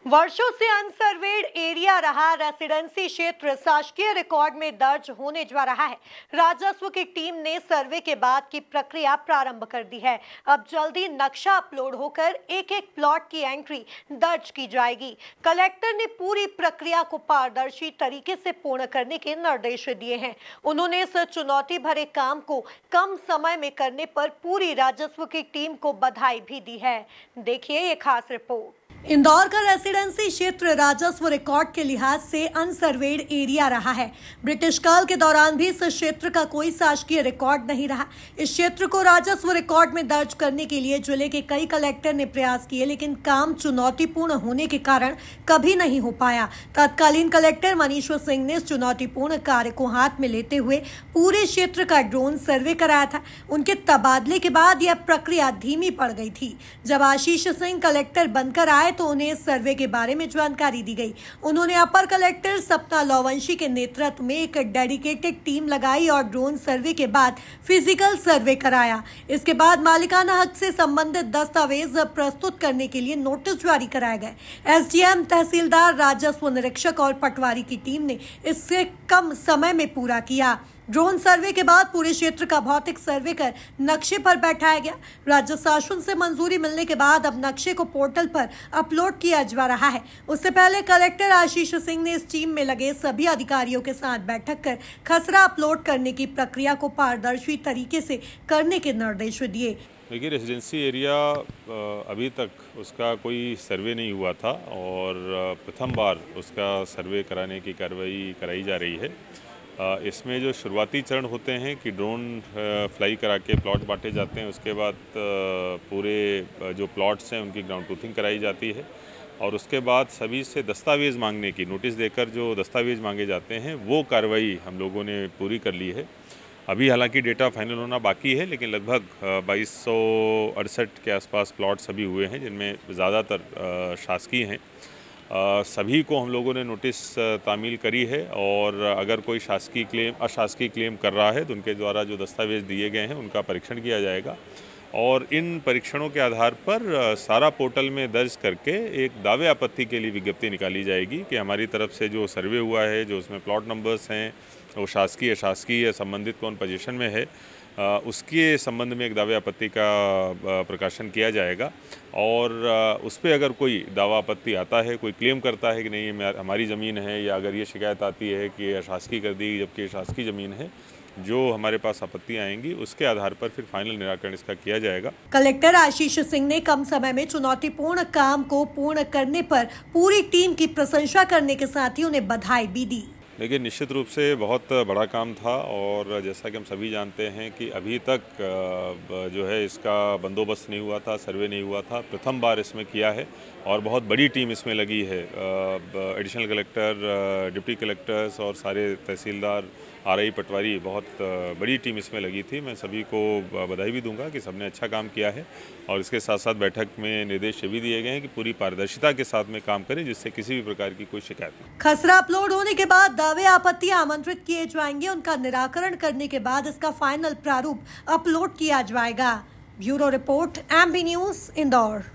वर्षों से unserved area रहा रेसिडेंसी क्षेत्र शासकीय रिकॉर्ड में दर्ज होने जा रहा है। राजस्व की टीम ने सर्वे के बाद की प्रक्रिया प्रारंभ कर दी है। अब जल्दी नक्शा अपलोड होकर एक एक प्लॉट की एंट्री दर्ज की जाएगी। कलेक्टर ने पूरी प्रक्रिया को पारदर्शी तरीके से पूर्ण करने के निर्देश दिए हैं। उन्होंने इस चुनौती भरे काम को कम समय में करने पर पूरी राजस्व की टीम को बधाई भी दी है। देखिए ये खास रिपोर्ट। इंदौर का रेसिडेंसी क्षेत्र राजस्व रिकॉर्ड के लिहाज से अनसर्वेड एरिया रहा है। ब्रिटिश काल के दौरान भी इस क्षेत्र का कोई शासकीय रिकॉर्ड नहीं रहा। इस क्षेत्र को राजस्व रिकॉर्ड में दर्ज करने के लिए जिले के कई कलेक्टर ने प्रयास किए, लेकिन काम चुनौतीपूर्ण होने के कारण कभी नहीं हो पाया। तत्कालीन कलेक्टर मनीश्वर सिंह ने इस चुनौतीपूर्ण कार्य को हाथ में लेते हुए पूरे क्षेत्र का ड्रोन सर्वे कराया था। उनके तबादले के बाद यह प्रक्रिया धीमी पड़ गई थी। जब आशीष सिंह कलेक्टर बनकर आए तो उन्हें इस सर्वे के बारे में जानकारी दी गई। उन्होंने अपर कलेक्टर सपना लौवंशी के नेतृत्व में एक डेडिकेटेड टीम लगाई और ड्रोन सर्वे के बाद फिजिकल सर्वे कराया। इसके बाद मालिकाना हक से संबंधित दस्तावेज प्रस्तुत करने के लिए नोटिस जारी कराए गए। एसडीएम, तहसीलदार, राजस्व निरीक्षक और पटवारी की टीम ने इससे कम समय में पूरा किया। ड्रोन सर्वे के बाद पूरे क्षेत्र का भौतिक सर्वे कर नक्शे पर बैठाया गया। राज्य शासन से मंजूरी मिलने के बाद अब नक्शे को पोर्टल पर अपलोड किया जा रहा है। उससे पहले कलेक्टर आशीष सिंह ने इस टीम में लगे सभी अधिकारियों के साथ बैठक कर खसरा अपलोड करने की प्रक्रिया को पारदर्शी तरीके से करने के निर्देश दिए। देखिए, रेजिडेंसी एरिया अभी तक उसका कोई सर्वे नहीं हुआ था और प्रथम बार उसका सर्वे कराने की कार्रवाई कराई जा रही है। इसमें जो शुरुआती चरण होते हैं कि ड्रोन फ्लाई करा के प्लॉट बांटे जाते हैं, उसके बाद पूरे जो प्लॉट्स हैं उनकी ग्राउंड ट्रूथिंग कराई जाती है और उसके बाद सभी से दस्तावेज़ मांगने की नोटिस देकर जो दस्तावेज़ मांगे जाते हैं वो कार्रवाई हम लोगों ने पूरी कर ली है। अभी हालांकि डेटा फाइनल होना बाकी है, लेकिन लगभग 2268 के आसपास प्लॉट्स अभी हुए हैं, जिनमें ज़्यादातर शासकीय हैं। सभी को हम लोगों ने नोटिस तामील करी है और अगर कोई शासकीय क्लेम अशासकीय क्लेम कर रहा है तो उनके द्वारा जो दस्तावेज दिए गए हैं उनका परीक्षण किया जाएगा और इन परीक्षणों के आधार पर सारा पोर्टल में दर्ज करके एक दावे आपत्ति के लिए विज्ञप्ति निकाली जाएगी कि हमारी तरफ से जो सर्वे हुआ है, जो उसमें प्लॉट नंबर्स हैं, वो शासकीय अशासकीय संबंधित कौन पोजीशन में है, उसके संबंध में एक दावे आपत्ति का प्रकाशन किया जाएगा और उस पर अगर कोई दावा आपत्ति आता है, कोई क्लेम करता है कि नहीं ये हमारी ज़मीन है, या अगर ये शिकायत आती है कि ये अशासकीय कर दी जबकि शासकीय ज़मीन है, जो हमारे पास आपत्तियां आएंगी उसके आधार पर फिर फाइनल निराकरण इसका किया जाएगा। कलेक्टर आशीष सिंह ने कम समय में चुनौतीपूर्ण काम को पूर्ण करने पर पूरी टीम की प्रशंसा करने के साथ ही उन्हें बधाई भी दी। देखिए, निश्चित रूप से बहुत बड़ा काम था और जैसा कि हम सभी जानते हैं कि अभी तक जो है इसका बंदोबस्त नहीं हुआ था, सर्वे नहीं हुआ था, प्रथम बार इसमें किया है और बहुत बड़ी टीम इसमें लगी है। एडिशनल कलेक्टर, डिप्टी कलेक्टर्स और सारे तहसीलदार, आरआई, पटवारी, बहुत बड़ी टीम इसमें लगी थी। मैं सभी को बधाई भी दूंगा कि सबने अच्छा काम किया है और इसके साथ साथ बैठक में निर्देश भी दिए गए हैं कि पूरी पारदर्शिता के साथ में काम करें जिससे किसी भी प्रकार की कोई शिकायत नहीं। खसरा अपलोड होने के बाद दावे आपत्तियां आमंत्रित किए जाएंगे। उनका निराकरण करने के बाद इसका फाइनल प्रारूप अपलोड किया जाएगा। Bureau report, MB news, Indore.